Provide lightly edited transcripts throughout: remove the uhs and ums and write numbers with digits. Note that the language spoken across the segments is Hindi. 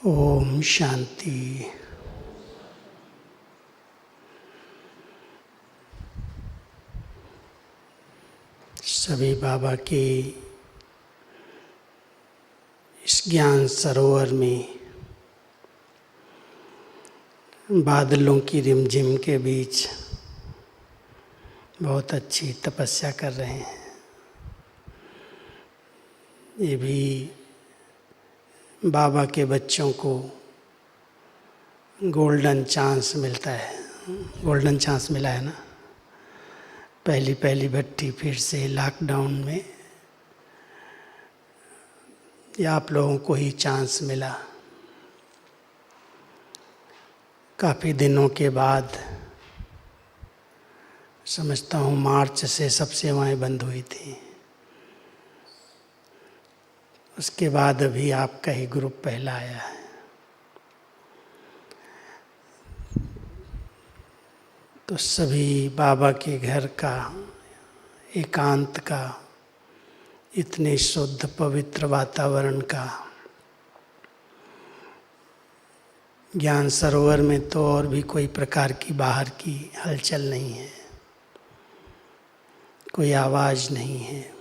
ओम शांति। सभी बाबा के इस ज्ञान सरोवर में बादलों की रिमझिम के बीच बहुत अच्छी तपस्या कर रहे हैं। ये भी बाबा के बच्चों को गोल्डन चांस मिलता है। गोल्डन चांस मिला है ना। पहली भट्टी फिर से लॉकडाउन में या आप लोगों को ही चांस मिला। काफ़ी दिनों के बाद, समझता हूँ मार्च से सब सेवाएं बंद हुई थी। उसके बाद अभी आपका ही ग्रुप पहला आया है। तो सभी बाबा के घर का, एकांत का, इतने शुद्ध पवित्र वातावरण का, ज्ञान सरोवर में तो और भी कोई प्रकार की बाहर की हलचल नहीं है, कोई आवाज़ नहीं है।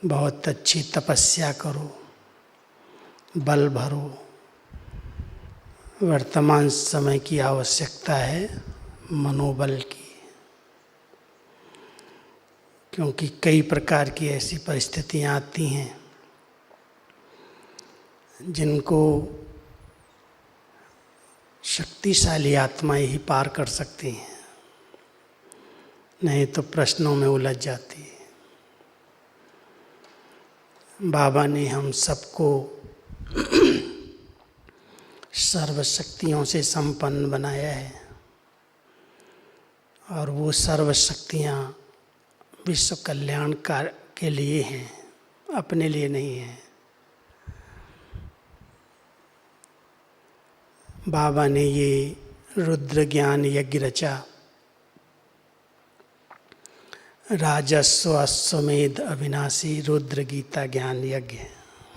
बहुत अच्छी तपस्या करो, बल भरो। वर्तमान समय की आवश्यकता है मनोबल की, क्योंकि कई प्रकार की ऐसी परिस्थितियाँ आती हैं जिनको शक्तिशाली आत्माएं ही पार कर सकती हैं, नहीं तो प्रश्नों में उलझ जाती है। बाबा ने हम सबको सर्वशक्तियों से संपन्न बनाया है, और वो सर्वशक्तियाँ विश्व कल्याण के लिए हैं, अपने लिए नहीं हैं। बाबा ने ये रुद्र ज्ञान यज्ञ रचा। राजस्व अश्वमेध अविनाशी रुद्र गीता ज्ञान यज्ञ,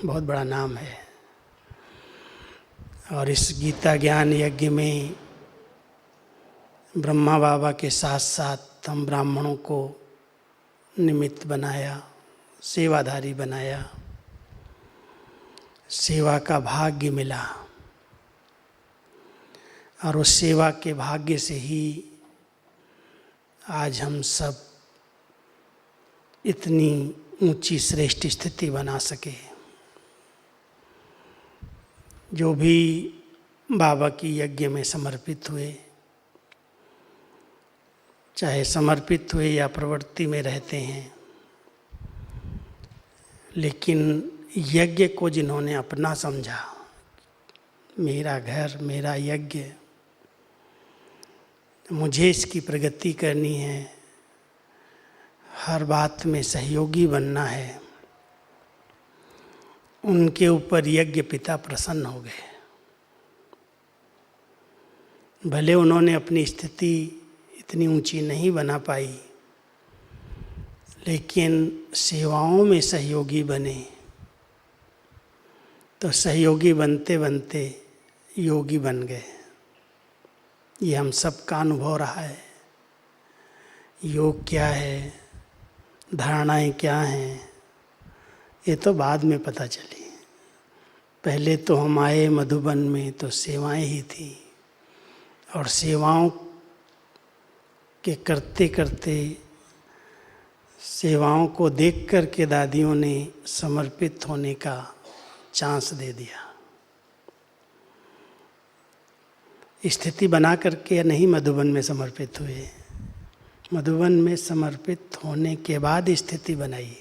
बहुत बड़ा नाम है। और इस गीता ज्ञान यज्ञ में ब्रह्मा बाबा के साथ साथ हम ब्राह्मणों को निमित्त बनाया, सेवाधारी बनाया, सेवा का भाग्य मिला। और उस सेवा के भाग्य से ही आज हम सब इतनी ऊंची श्रेष्ठ स्थिति बना सके। जो भी बाबा की यज्ञ में समर्पित हुए, चाहे समर्पित हुए या प्रवृत्ति में रहते हैं, लेकिन यज्ञ को जिन्होंने अपना समझा, मेरा घर मेरा यज्ञ, मुझे इसकी प्रगति करनी है, हर बात में सहयोगी बनना है, उनके ऊपर यज्ञ पिता प्रसन्न हो गए। भले उन्होंने अपनी स्थिति इतनी ऊंची नहीं बना पाई, लेकिन सेवाओं में सहयोगी बने, तो सहयोगी बनते बनते योगी बन गए। ये हम सबका अनुभव रहा है। योग क्या है, धारणाएं क्या हैं, ये तो बाद में पता चली। पहले तो हम आए मधुबन में तो सेवाएं ही थी, और सेवाओं के करते करते, सेवाओं को देख कर के दादियों ने समर्पित होने का चांस दे दिया। स्थिति बना करके नहीं मधुबन में समर्पित हुए, मधुबन में समर्पित होने के बाद स्थिति बनाई।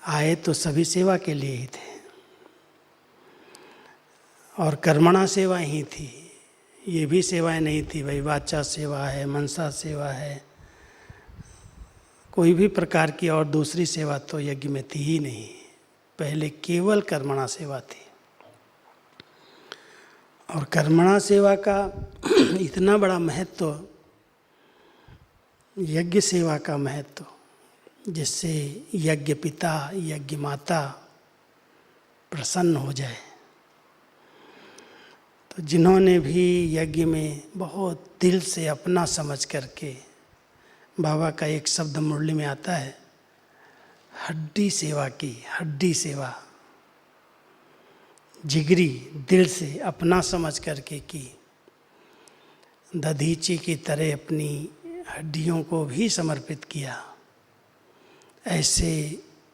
आए तो सभी सेवा के लिए ही थे, और कर्मणा सेवा ही थी। ये भी सेवाएं नहीं थी भाई, वाचा सेवा है, मनसा सेवा है, कोई भी प्रकार की और दूसरी सेवा तो यज्ञ में थी ही नहीं। पहले केवल कर्मणा सेवा थी। और कर्मणा सेवा का इतना बड़ा महत्व, यज्ञ सेवा का महत्व, जिससे यज्ञ पिता यज्ञ माता प्रसन्न हो जाए। तो जिन्होंने भी यज्ञ में बहुत दिल से अपना समझ करके, बाबा का एक शब्द मुरली में आता है, हड्डी सेवा की, हड्डी सेवा, जिगरी दिल से अपना समझ करके की, दधीची की तरह अपनी हड्डियों को भी समर्पित किया, ऐसे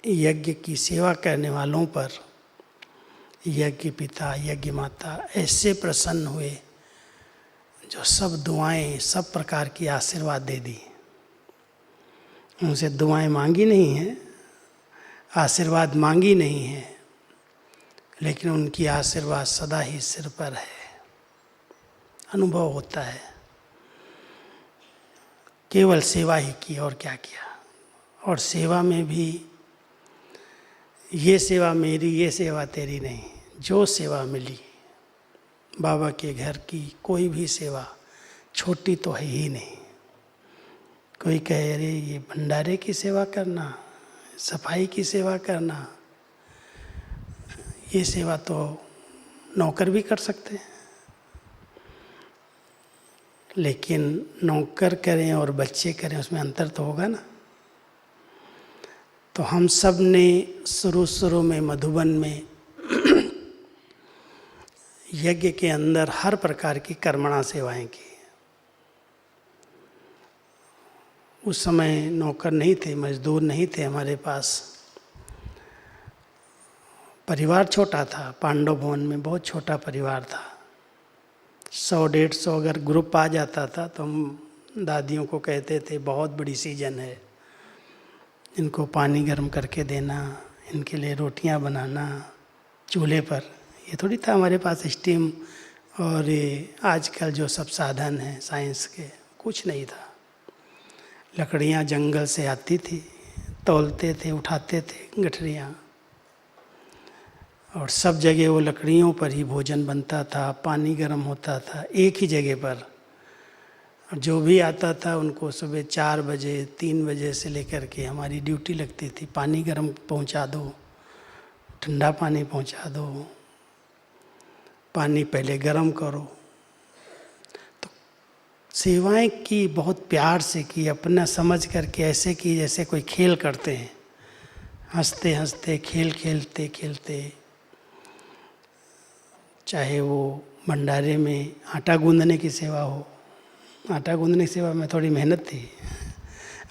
यज्ञ की सेवा करने वालों पर यज्ञ पिता, यज्ञ माता ऐसे प्रसन्न हुए जो सब दुआएं, सब प्रकार की आशीर्वाद दे दी। उनसे दुआएं मांगी नहीं हैं, आशीर्वाद मांगी नहीं है, लेकिन उनकी आशीर्वाद सदा ही सिर पर है, अनुभव होता है। केवल सेवा ही की और क्या किया। और सेवा में भी ये सेवा मेरी, ये सेवा तेरी नहीं, जो सेवा मिली बाबा के घर की कोई भी सेवा छोटी तो है ही नहीं। कोई कहे अरे ये भंडारे की सेवा करना, सफाई की सेवा करना, ये सेवा तो नौकर भी कर सकते हैं, लेकिन नौकर करें और बच्चे करें उसमें अंतर तो होगा ना। तो हम सब ने शुरू में मधुबन में यज्ञ के अंदर हर प्रकार की कर्मणा सेवाएं की। उस समय नौकर नहीं थे, मजदूर नहीं थे हमारे पास, परिवार छोटा था। पांडव भवन में बहुत छोटा परिवार था। 100-150 अगर ग्रुप आ जाता था तो हम दादियों को कहते थे बहुत बड़ी सीजन है, इनको पानी गर्म करके देना, इनके लिए रोटियां बनाना चूल्हे पर। ये थोड़ी था हमारे पास स्टीम और ये आजकल जो सब साधन हैं साइंस के, कुछ नहीं था। लकड़ियां जंगल से आती थी, तौलते थे, उठाते थे गठरियाँ, और सब जगह वो लकड़ियों पर ही भोजन बनता था, पानी गर्म होता था एक ही जगह पर। और जो भी आता था उनको सुबह 4 बजे 3 बजे से लेकर के हमारी ड्यूटी लगती थी, पानी गर्म पहुंचा दो, ठंडा पानी पहुंचा दो, पानी पहले गर्म करो। तो सेवाएं की बहुत प्यार से की, अपना समझ करके ऐसे की जैसे कोई खेल करते हैं, हंसते हंसते, खेल खेलते खेलते। चाहे वो भंडारे में आटा गूंदने की सेवा हो, आटा गूंदने की सेवा में थोड़ी मेहनत थी,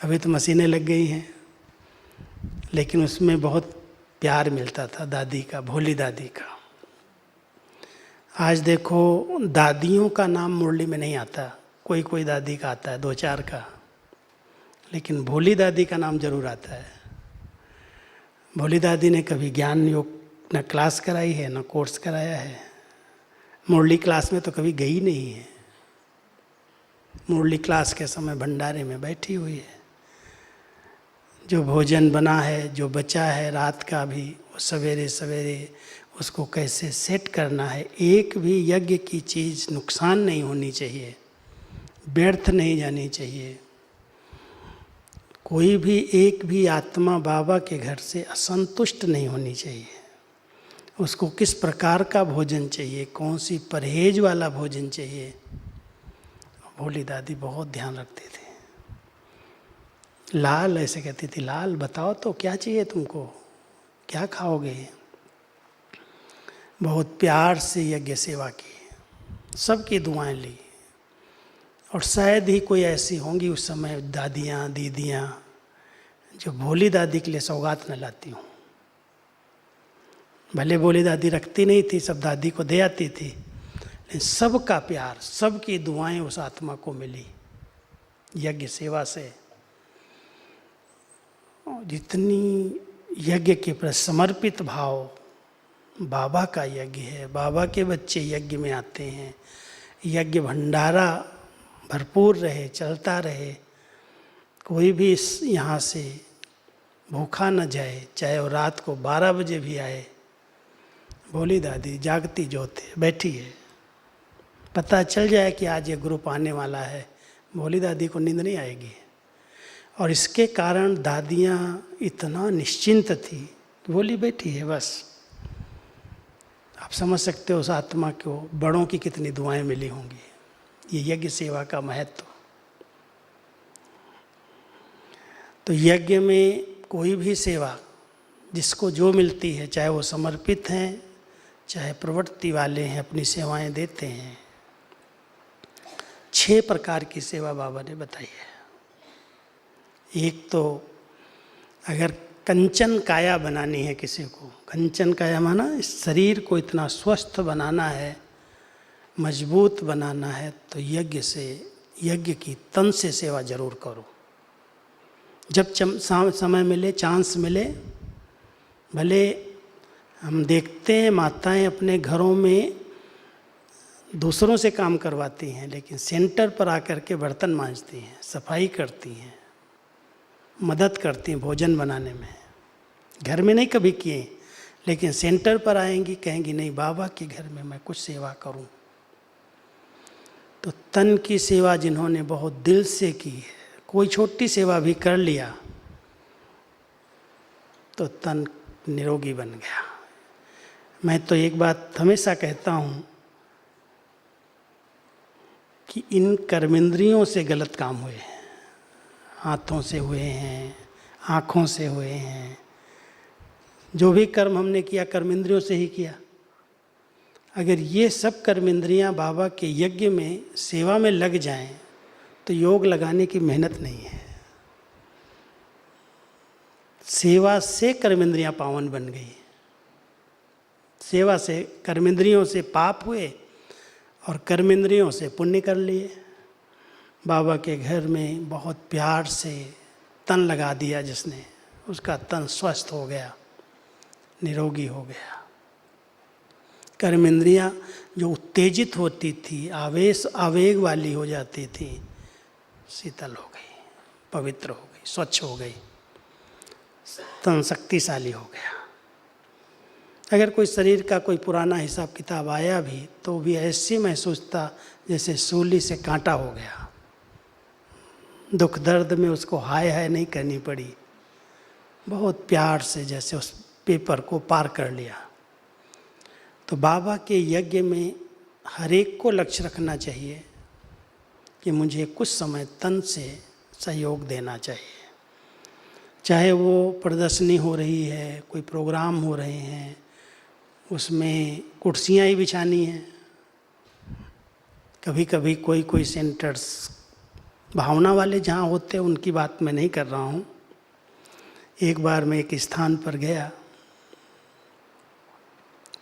अभी तो मशीनें लग गई हैं, लेकिन उसमें बहुत प्यार मिलता था दादी का, भोली दादी का। आज देखो दादियों का नाम मुरली में नहीं आता, कोई कोई दादी का आता है, 2-4 का, लेकिन भोली दादी का नाम जरूर आता है। भोली दादी ने कभी ज्ञान योग न क्लास कराई है न कोर्स कराया है, मुरली क्लास में तो कभी गई नहीं है। मुरली क्लास के समय भंडारे में बैठी हुई है। जो भोजन बना है, जो बचा है रात का भी, वो सवेरे सवेरे उसको कैसे सेट करना है। एक भी यज्ञ की चीज़ नुकसान नहीं होनी चाहिए, व्यर्थ नहीं जानी चाहिए। कोई भी एक भी आत्मा बाबा के घर से असंतुष्ट नहीं होनी चाहिए। उसको किस प्रकार का भोजन चाहिए, कौन सी परहेज वाला भोजन चाहिए, भोली दादी बहुत ध्यान रखती थी। लाल ऐसे कहती थी, लाल बताओ तो क्या चाहिए तुमको, क्या खाओगे। बहुत प्यार से यज्ञ सेवा की, सबकी दुआएं ली। और शायद ही कोई ऐसी होंगी उस समय दादियाँ दीदियाँ जो भोली दादी के लिए सौगात न लाती हूँ। भले भोली दादी रखती नहीं थी, सब दादी को दे आती थी, लेकिन सबका प्यार, सबकी दुआएं उस आत्मा को मिली यज्ञ सेवा से। जितनी यज्ञ के प्रति समर्पित भाव, बाबा का यज्ञ है, बाबा के बच्चे यज्ञ में आते हैं, यज्ञ भंडारा भरपूर रहे, चलता रहे, कोई भी यहाँ से भूखा न जाए, चाहे वो रात को 12 बजे भी आए। भोली दादी जागती ज्योत है, बैठी है, पता चल जाए कि आज ये ग्रुप आने वाला है, भोली दादी को नींद नहीं आएगी। और इसके कारण दादियाँ इतना निश्चिंत थी कि भोली बैठी है बस, आप समझ सकते हो उस आत्मा को बड़ों की कितनी दुआएं मिली होंगी। ये यज्ञ सेवा का महत्व। तो यज्ञ में कोई भी सेवा जिसको जो मिलती है, चाहे वो समर्पित हैं चाहे प्रवृत्ति वाले हैं, अपनी सेवाएं देते हैं। 6 प्रकार की सेवा बाबा ने बताई है। एक तो अगर कंचन काया बनानी है किसी को, कंचन काया माना इस शरीर को इतना स्वस्थ बनाना है, मजबूत बनाना है, तो यज्ञ की तन से सेवा जरूर करो। जब समय मिले, चांस मिले। भले हम देखते हैं माताएं अपने घरों में दूसरों से काम करवाती हैं, लेकिन सेंटर पर आकर के बर्तन मांजती हैं, सफाई करती हैं, मदद करती हैं भोजन बनाने में। घर में नहीं कभी किए, लेकिन सेंटर पर आएंगी, कहेंगी नहीं बाबा के घर में मैं कुछ सेवा करूं। तो तन की सेवा जिन्होंने बहुत दिल से की है, कोई छोटी सेवा भी कर लिया तो तन निरोगी बन गया। मैं तो एक बात हमेशा कहता हूँ कि इन कर्मेंद्रियों से गलत काम हुए हैं, हाथों से हुए हैं, आँखों से हुए हैं। जो भी कर्म हमने किया कर्मेंद्रियों से ही किया। अगर ये सब कर्मेंद्रियाँ बाबा के यज्ञ में सेवा में लग जाएं तो योग लगाने की मेहनत नहीं है। सेवा से कर्मेंद्रियाँ पावन बन गई। सेवा से कर्मेंद्रियों से पाप हुए और कर्मेंद्रियों से पुण्य कर लिए। बाबा के घर में बहुत प्यार से तन लगा दिया जिसने, उसका तन स्वस्थ हो गया, निरोगी हो गया। कर्मेंद्रियाँ जो उत्तेजित होती थी, आवेग वाली हो जाती थी, शीतल हो गई, पवित्र हो गई, स्वच्छ हो गई, तन शक्तिशाली हो गया। अगर कोई शरीर का कोई पुराना हिसाब किताब आया भी तो भी ऐसे महसूस था जैसे सूली से कांटा हो गया। दुख दर्द में उसको हाय हाय नहीं करनी पड़ी, बहुत प्यार से जैसे उस पेपर को पार कर लिया। तो बाबा के यज्ञ में हर एक को लक्ष्य रखना चाहिए कि मुझे कुछ समय तन से सहयोग देना चाहिए। चाहे वो प्रदर्शनी हो रही है, कोई प्रोग्राम हो रहे हैं, उसमें कुर्सियाँ ही बिछानी हैं। कभी कभी कोई सेंटर्स भावना वाले जहाँ होते हैं उनकी बात मैं नहीं कर रहा हूँ। एक बार मैं एक स्थान पर गया,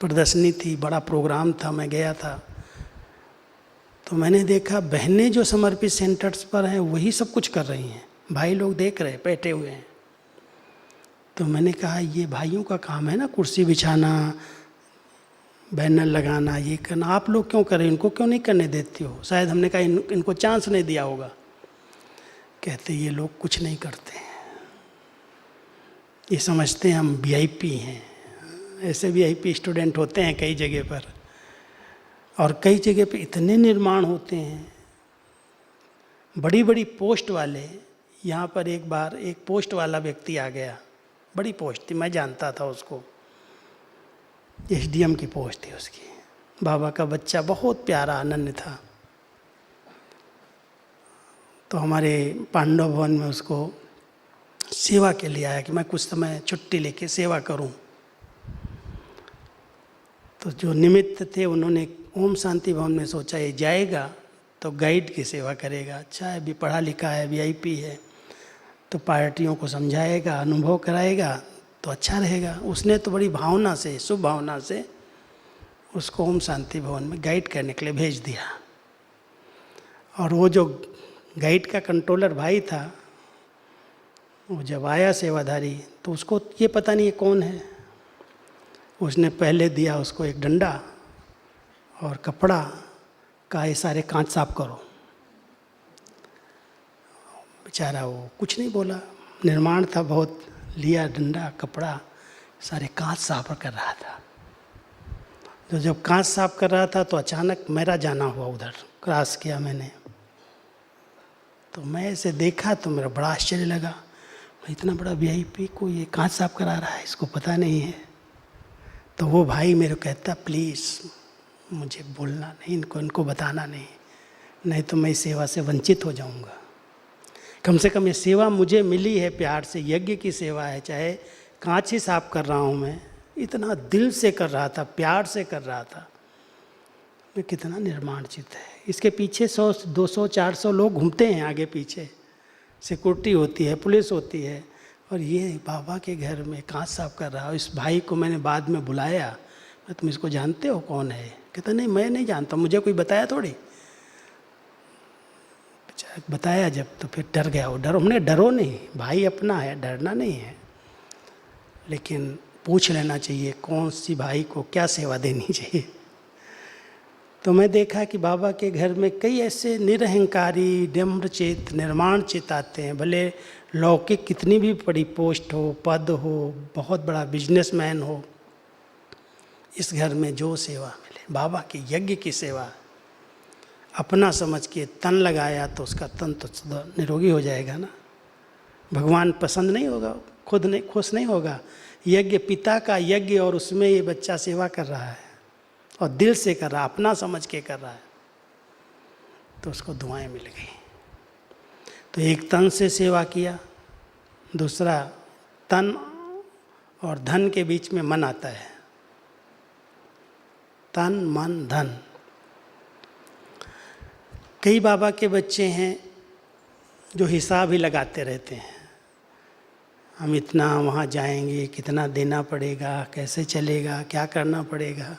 प्रदर्शनी थी, बड़ा प्रोग्राम था, मैं गया था। तो मैंने देखा बहनें जो समर्पित सेंटर्स पर हैं वही सब कुछ कर रही हैं, भाई लोग देख रहे बैठे हुए हैं। तो मैंने कहा ये भाइयों का काम है ना, कुर्सी बिछाना, बैनर लगाना, ये करना, आप लोग क्यों करें, इनको क्यों नहीं करने देती हो? शायद हमने कहा इनको चांस नहीं दिया होगा। कहते ये लोग कुछ नहीं करते हैं, ये समझते हैं हम वीआईपी हैं। ऐसे वीआईपी स्टूडेंट होते हैं कई जगह पर, और कई जगह पे इतने निर्माण होते हैं, बड़ी बड़ी पोस्ट वाले। यहाँ पर एक बार एक पोस्ट वाला व्यक्ति आ गया, बड़ी पोस्ट थी, मैं जानता था उसको, एसडीएम की पोस्ट थी उसकी। बाबा का बच्चा बहुत प्यारा अनन्य था। तो हमारे पांडव भवन में उसको सेवा के लिए आया कि मैं कुछ समय छुट्टी लेके सेवा करूं। तो जो निमित्त थे उन्होंने ओम शांति भवन में सोचा ये जाएगा तो गाइड की सेवा करेगा, अच्छा है, भी पढ़ा लिखा है, वीआईपी है, तो पार्टियों को समझाएगा, अनुभव कराएगा तो अच्छा रहेगा। उसने तो बड़ी भावना से, शुभ भावना से उसको ओम शांति भवन में गाइड करने के लिए भेज दिया। और वो जो गाइड का कंट्रोलर भाई था, वो जब आया सेवाधारी तो उसको ये पता नहीं है कौन है। उसने पहले दिया उसको एक डंडा और कपड़ा, कहा ये सारे कांच साफ करो। बेचारा वो कुछ नहीं बोला, निर्माण था बहुत, लिया डंडा कपड़ा, सारे कांच साफ कर रहा था। तो जब कांच साफ कर रहा था तो अचानक मेरा जाना हुआ, उधर क्रॉस किया मैंने। तो मैं ऐसे देखा तो मेरा बड़ा आश्चर्य लगा, इतना बड़ा वीआईपी को ये कांच साफ करा रहा है, इसको पता नहीं है। तो वो भाई मेरे को कहता प्लीज़ मुझे बोलना नहीं, इनको बताना नहीं, नहीं तो मैं इस सेवा से वंचित हो जाऊंगा। कम से कम ये सेवा मुझे मिली है प्यार से, यज्ञ की सेवा है, चाहे कांच ही साफ कर रहा हूँ मैं, इतना दिल से कर रहा था, प्यार से कर रहा था। ये कितना निर्माण चित्त है। इसके पीछे 100, 200, 400 लोग घूमते हैं आगे पीछे, सिक्योरिटी होती है, पुलिस होती है, और ये बाबा के घर में कांच साफ कर रहा है। इस भाई को मैंने बाद में बुलाया, तुम इसको जानते हो कौन है? कहता नहीं मैं नहीं जानता, मुझे कोई बताया थोड़ी। बताया जब तो फिर डर गया वो। हमने डरो नहीं, भाई अपना है, डरना नहीं है, लेकिन पूछ लेना चाहिए कौन सी भाई को क्या सेवा देनी चाहिए। तो मैं देखा कि बाबा के घर में कई ऐसे निरहंकारी, नम्रचित, निर्माण चित्त आते हैं। भले लौकिक कितनी भी बड़ी पोस्ट हो, पद हो, बहुत बड़ा बिजनेसमैन हो, इस घर में जो सेवा मिले, बाबा के यज्ञ की सेवा, अपना समझ के तन लगाया तो उसका तन तो निरोगी हो जाएगा ना। भगवान पसंद नहीं होगा, खुद नहीं खुश नहीं होगा। यज्ञ पिता का यज्ञ, और उसमें ये बच्चा सेवा कर रहा है और दिल से कर रहा है, अपना समझ के कर रहा है, तो उसको दुआएं मिल गई। तो एक तन से सेवा किया, दूसरा तन और धन के बीच में मन आता है, तन मन धन। कई बाबा के बच्चे हैं जो हिसाब ही लगाते रहते हैं, हम इतना वहाँ जाएंगे, कितना देना पड़ेगा, कैसे चलेगा, क्या करना पड़ेगा।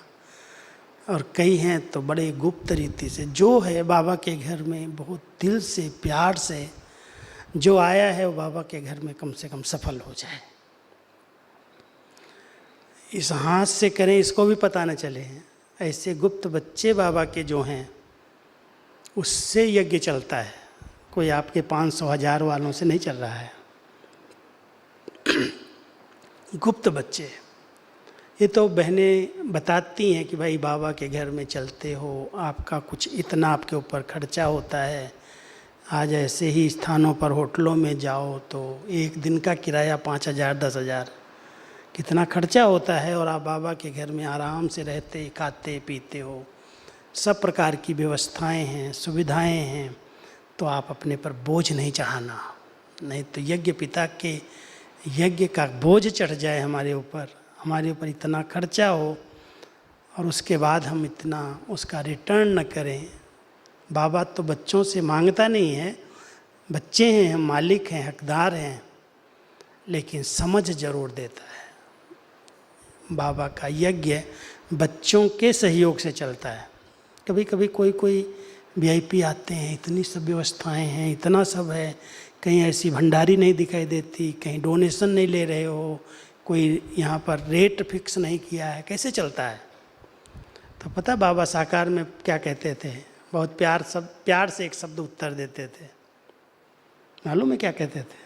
और कई हैं तो बड़े गुप्त रीति से, जो है बाबा के घर में बहुत दिल से प्यार से जो आया है वो बाबा के घर में कम से कम सफल हो जाए। इस हाथ से करें इसको भी पता न चले। ऐसे गुप्त बच्चे बाबा के जो हैं उससे यज्ञ चलता है, कोई आपके 500 1000 वालों से नहीं चल रहा है। गुप्त बच्चे, ये तो बहनें बताती हैं कि भाई बाबा के घर में चलते हो, आपका कुछ इतना आपके ऊपर खर्चा होता है। आज ऐसे ही स्थानों पर होटलों में जाओ तो एक दिन का किराया 5000 10,000, कितना खर्चा होता है, और आप बाबा के घर में आराम से रहते, खाते पीते हो, सब प्रकार की व्यवस्थाएं हैं, सुविधाएं हैं, तो आप अपने पर बोझ नहीं चढ़ाना। नहीं तो यज्ञ पिता के यज्ञ का बोझ चढ़ जाए हमारे ऊपर इतना खर्चा हो और उसके बाद हम इतना उसका रिटर्न न करें। बाबा तो बच्चों से मांगता नहीं है, बच्चे हैं, हम मालिक हैं, हकदार हैं, लेकिन समझ जरूर देता है। बाबा का यज्ञ बच्चों के सहयोग से चलता है। कभी कभी कोई वीआईपी आते हैं, इतनी सब व्यवस्थाएं हैं, इतना सब है, कहीं ऐसी भंडारी नहीं दिखाई देती, कहीं डोनेशन नहीं ले रहे हो, कोई यहाँ पर रेट फिक्स नहीं किया है, कैसे चलता है? तो पता बाबा साकार में क्या कहते थे? बहुत प्यार से एक शब्द उत्तर देते थे। मालूम है क्या कहते थे?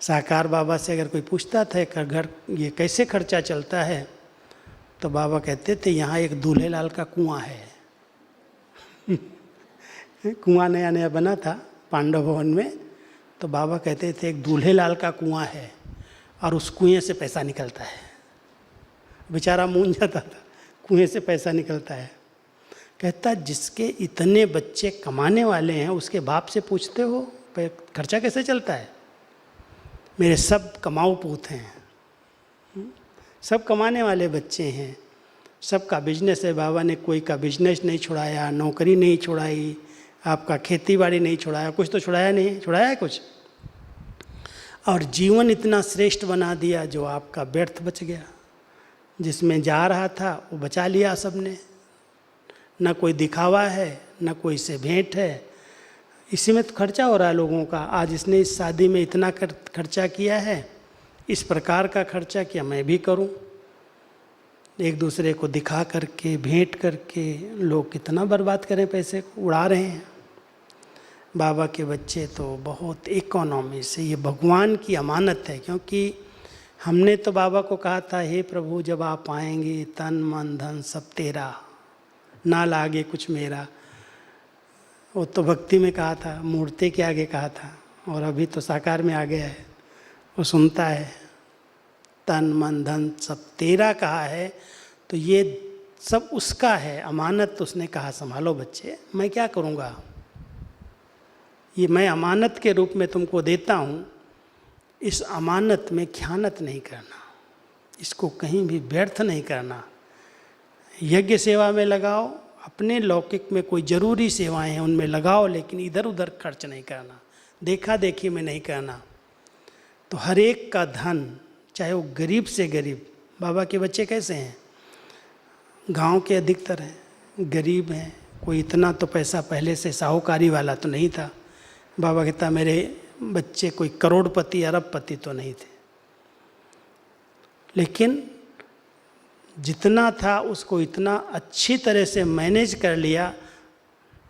साकार बाबा से अगर कोई पूछता था घर ये कैसे खर्चा चलता है, तो बाबा कहते थे यहाँ एक दूल्हे लाल का कुआं है। कुआं नया नया बना था पांडव भवन में, तो बाबा कहते थे एक दूल्हे लाल का कुआं है और उस कुएं से पैसा निकलता है। बेचारा मूंझ जाता था, कुएं से पैसा निकलता है। कहता जिसके इतने बच्चे कमाने वाले हैं उसके बाप से पूछते हो खर्चा कैसे चलता है? मेरे सब कमाऊ पूत हैं, सब कमाने वाले बच्चे हैं, सबका बिजनेस है। बाबा ने कोई का बिजनेस नहीं छुड़ाया, नौकरी नहीं छुड़ाई, आपका खेती बाड़ी नहीं छुड़ाया, कुछ तो छुड़ाया नहीं, छुड़ाया है कुछ? और जीवन इतना श्रेष्ठ बना दिया जो आपका व्यर्थ बच गया। जिसमें जा रहा था वो बचा लिया सबने, न कोई दिखावा है न कोई से भेंट है, इसी में तो खर्चा हो रहा है लोगों का। आज इसने इस शादी में इतना खर्चा किया है, इस प्रकार का खर्चा किया, मैं भी करूं। एक दूसरे को दिखा करके भेंट करके लोग कितना बर्बाद करें, पैसे उड़ा रहे हैं। बाबा के बच्चे तो बहुत इकोनॉमी से, ये भगवान की अमानत है। क्योंकि हमने तो बाबा को कहा था, हे प्रभु जब आप आएंगे तन मन धन सब तेरा, ना लागे कुछ मेरा। वो तो भक्ति में कहा था, मूर्ति के आगे कहा था, और अभी तो साकार में आ गया है, वो सुनता है। तन मन धन सब तेरा कहा है, तो ये सब उसका है। अमानत तो उसने कहा संभालो बच्चे, मैं क्या करूँगा, ये मैं अमानत के रूप में तुमको देता हूँ। इस अमानत में ख़यानत नहीं करना, इसको कहीं भी व्यर्थ नहीं करना। यज्ञ सेवा में लगाओ, अपने लौकिक में कोई ज़रूरी सेवाएं हैं उनमें लगाओ, लेकिन इधर उधर खर्च नहीं करना, देखा देखी में नहीं करना। तो हर एक का धन, चाहे वो गरीब से गरीब, बाबा के बच्चे कैसे हैं, गांव के अधिकतर हैं, गरीब हैं, कोई इतना तो पैसा पहले से साहूकारी वाला तो नहीं था। बाबा कहता मेरे बच्चे कोई करोड़पति अरबपति तो नहीं थे, लेकिन जितना था उसको इतना अच्छी तरह से मैनेज कर लिया,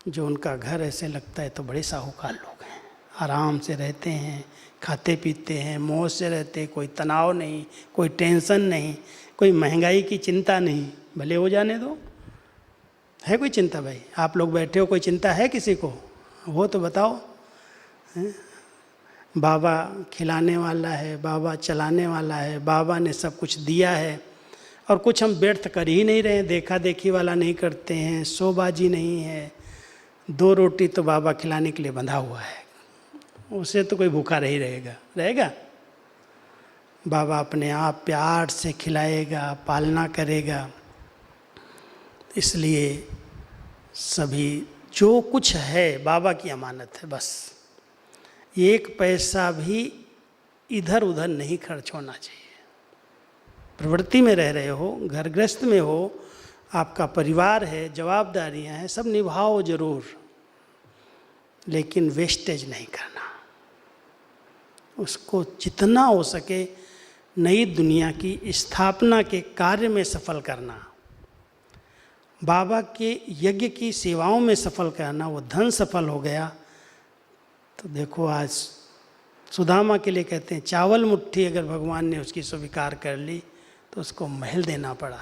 जो उनका घर ऐसे लगता है तो बड़े साहूकार लोग हैं, आराम से रहते हैं, खाते पीते हैं, मौज से रहते हैं, कोई तनाव नहीं, कोई टेंशन नहीं, कोई महंगाई की चिंता नहीं। भले हो जाने दो, है कोई चिंता भाई? आप लोग बैठे हो, कोई चिंता है किसी को? वो तो बताओ। बाबा खिलाने वाला है, बाबा चलाने वाला है, बाबा ने सब कुछ दिया है, और कुछ हम व्यर्थ कर ही नहीं रहे हैं, देखा देखी वाला नहीं करते हैं, शोबाजी नहीं है। 2 रोटी तो बाबा खिलाने के लिए बंधा हुआ है, उसे तो कोई भूखा नहीं रहेगा। बाबा अपने आप प्यार से खिलाएगा, पालना करेगा। इसलिए सभी जो कुछ है बाबा की अमानत है, बस एक पैसा भी इधर उधर नहीं खर्च होना चाहिए। प्रवृत्ति में रह रहे हो, घर गृहस्थ में हो, आपका परिवार है, जवाबदारियां हैं, सब निभाओ जरूर, लेकिन वेस्टेज नहीं करना। उसको जितना हो सके नई दुनिया की स्थापना के कार्य में सफल करना, बाबा के यज्ञ की सेवाओं में सफल करना। वो धन सफल हो गया तो देखो आज सुदामा के लिए कहते हैं चावल मुट्ठी अगर भगवान ने उसकी स्वीकार कर ली तो उसको महल देना पड़ा।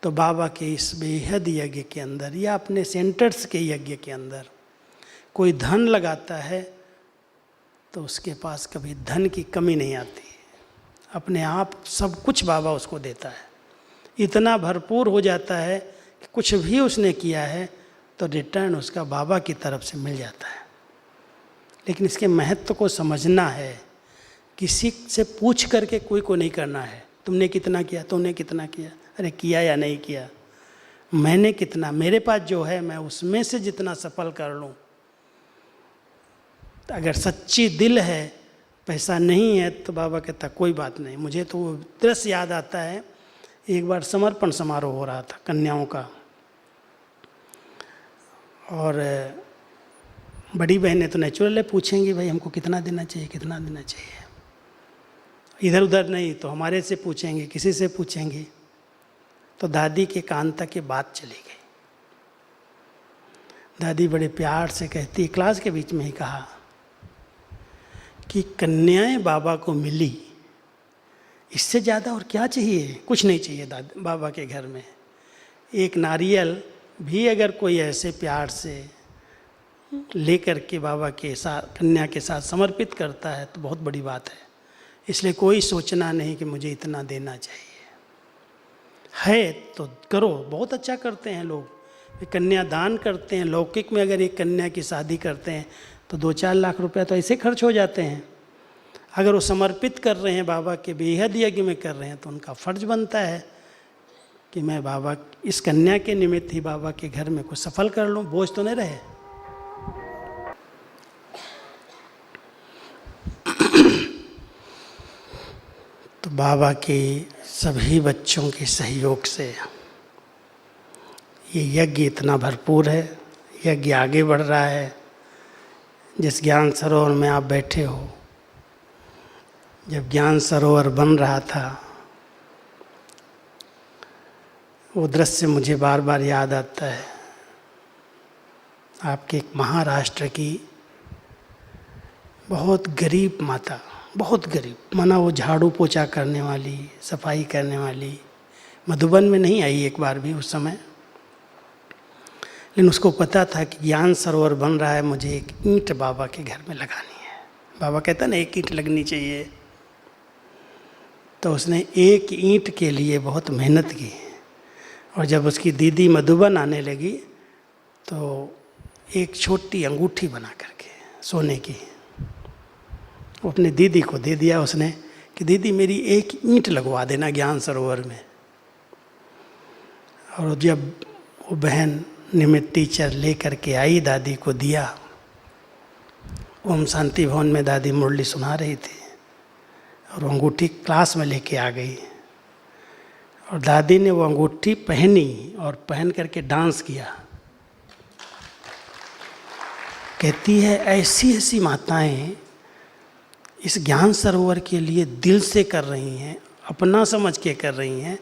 तो बाबा के इस बेहद यज्ञ के अंदर या अपने सेंटर्स के यज्ञ के अंदर कोई धन लगाता है तो उसके पास कभी धन की कमी नहीं आती, अपने आप सब कुछ बाबा उसको देता है, इतना भरपूर हो जाता है कि कुछ भी उसने किया है तो रिटर्न उसका बाबा की तरफ से मिल जाता है। लेकिन इसके महत्व को समझना है, किसी से पूछ करके कोई को नहीं करना है, तुमने कितना किया, तुमने कितना किया, अरे किया या नहीं किया, मैंने कितना, मेरे पास जो है मैं उसमें से जितना सफल कर लूँ। अगर सच्ची दिल है, पैसा नहीं है, तो बाबा कहता कोई बात नहीं। मुझे तो वो दृश्य याद आता है, एक बार समर्पण समारोह हो रहा था कन्याओं का, और बड़ी बहनें तो नेचुरल है पूछेंगी भाई हमको कितना देना चाहिए, कितना देना चाहिए, इधर उधर नहीं तो हमारे से पूछेंगे, किसी से पूछेंगे। तो दादी के कान तक ये बात चली गई। दादी बड़े प्यार से कहती, क्लास के बीच में ही कहा कि कन्याएं बाबा को मिली, इससे ज़्यादा और क्या चाहिए? कुछ नहीं चाहिए बाबा के घर में। एक नारियल भी अगर कोई ऐसे प्यार से लेकर के बाबा के साथ, कन्या के साथ समर्पित करता है तो बहुत बड़ी बात है। इसलिए कोई सोचना नहीं कि मुझे इतना देना चाहिए, है तो करो। बहुत अच्छा करते हैं लोग, कन्या दान करते हैं। लौकिक में अगर एक कन्या की शादी करते हैं तो 2-4 लाख रुपया तो ऐसे खर्च हो जाते हैं। अगर वो समर्पित कर रहे हैं, बाबा के बेहद यज्ञ में कर रहे हैं, तो उनका फर्ज बनता है कि मैं बाबा इस कन्या के निमित्त ही बाबा के घर में कुछ सफल कर लूँ, बोझ तो नहीं रहे। तो बाबा के सभी बच्चों के सहयोग से ये यज्ञ इतना भरपूर है, यज्ञ आगे बढ़ रहा है। जिस ज्ञान सरोवर में आप बैठे हो, जब ज्ञान सरोवर बन रहा था, वो दृश्य मुझे बार बार याद आता है। आपके एक महाराष्ट्र की बहुत गरीब माता, बहुत गरीब, माना वो झाड़ू पोछा करने वाली, सफाई करने वाली, मधुबन में नहीं आई एक बार भी उस समय, लेकिन उसको पता था कि ज्ञान सरोवर बन रहा है, मुझे एक ईंट बाबा के घर में लगानी है। बाबा कहता ना एक ईंट लगनी चाहिए। तो उसने एक ईंट के लिए बहुत मेहनत की, और जब उसकी दीदी मधुबन आने लगी तो एक छोटी अंगूठी बना करके सोने की वो अपनी दीदी को दे दिया उसने कि दीदी मेरी एक ईंट लगवा देना ज्ञान सरोवर में। और जब वो बहन निमित्त टीचर ले करके आई, दादी को दिया। ओम शांति भवन में दादी मुरली सुना रही थी और वो अंगूठी क्लास में लेके आ गई, और दादी ने वो अंगूठी पहनी और पहन करके डांस किया। कहती है ऐसी ऐसी माताएं इस ज्ञान सरोवर के लिए दिल से कर रही हैं, अपना समझ के कर रही हैं।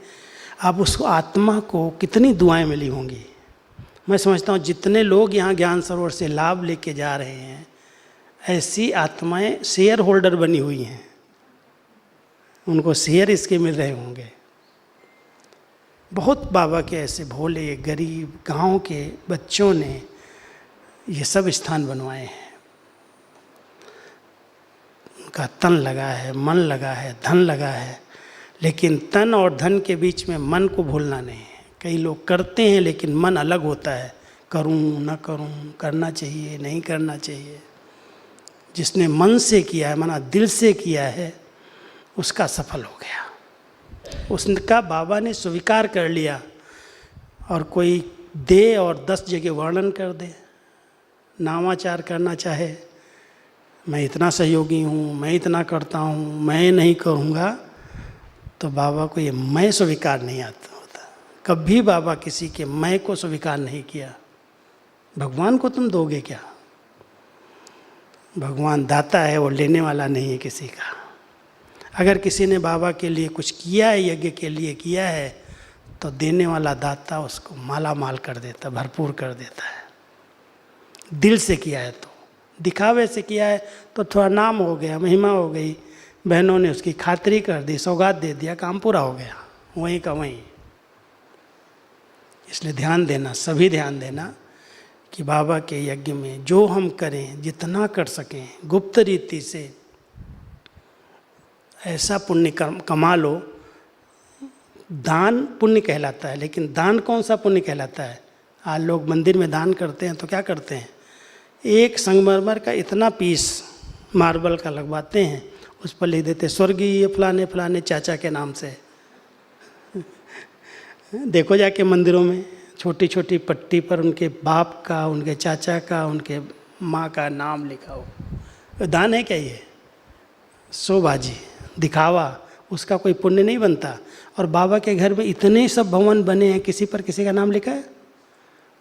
आप उसको आत्मा को कितनी दुआएं मिली होंगी। मैं समझता हूँ जितने लोग यहाँ ज्ञान सरोवर से लाभ लेके जा रहे हैं, ऐसी आत्माएं शेयर होल्डर बनी हुई हैं, उनको शेयर इसके मिल रहे होंगे। बहुत बाबा के ऐसे भोले गरीब गांव के बच्चों ने ये सब स्थान बनवाए हैं। उनका तन लगा है, मन लगा है, धन लगा है, लेकिन तन और धन के बीच में मन को भूलना नहीं है। कई लोग करते हैं लेकिन मन अलग होता है, करूं न करूं, करना चाहिए नहीं करना चाहिए। जिसने मन से किया है, माना दिल से किया है, उसका सफल हो गया। उसका बाबा ने स्वीकार कर लिया। और कोई दे और 10 जगह वर्णन कर दे, नामाचार करना चाहे, मैं इतना सहयोगी हूँ, मैं इतना करता हूँ, मैं नहीं करूँगा, तो बाबा को ये मैं स्वीकार नहीं आता होता। कभी बाबा किसी के मैं को स्वीकार नहीं किया। भगवान को तुम दोगे क्या? भगवान दाता है, वो लेने वाला नहीं है किसी का। अगर किसी ने बाबा के लिए कुछ किया है, यज्ञ के लिए किया है, तो देने वाला दाता उसको माला माल कर देता, भरपूर कर देता है। दिल से किया है तो, दिखावे से किया है तो थोड़ा नाम हो गया, महिमा हो गई, बहनों ने उसकी खातिरी कर दी, सौगात दे दिया, काम पूरा हो गया, वहीं का वहीं। इसलिए ध्यान देना, सभी ध्यान देना कि बाबा के यज्ञ में जो हम करें, जितना कर सकें, गुप्त रीति से ऐसा पुण्य कमा लो। दान पुण्य कहलाता है, लेकिन दान कौन सा पुण्य कहलाता है? आज लोग मंदिर में दान करते हैं तो क्या करते हैं, एक संगमरमर का इतना पीस मार्बल का लगवाते हैं, उस पर लिख देते स्वर्गीय फलाने फलाने चाचा के नाम से। देखो जाके मंदिरों में छोटी छोटी पट्टी पर उनके बाप का, उनके चाचा का, उनके माँ का नाम लिखा हो। दान है क्या ये? शोबाजी, दिखावा, उसका कोई पुण्य नहीं बनता। और बाबा के घर में इतने सब भवन बने हैं, किसी पर किसी का नाम लिखा है?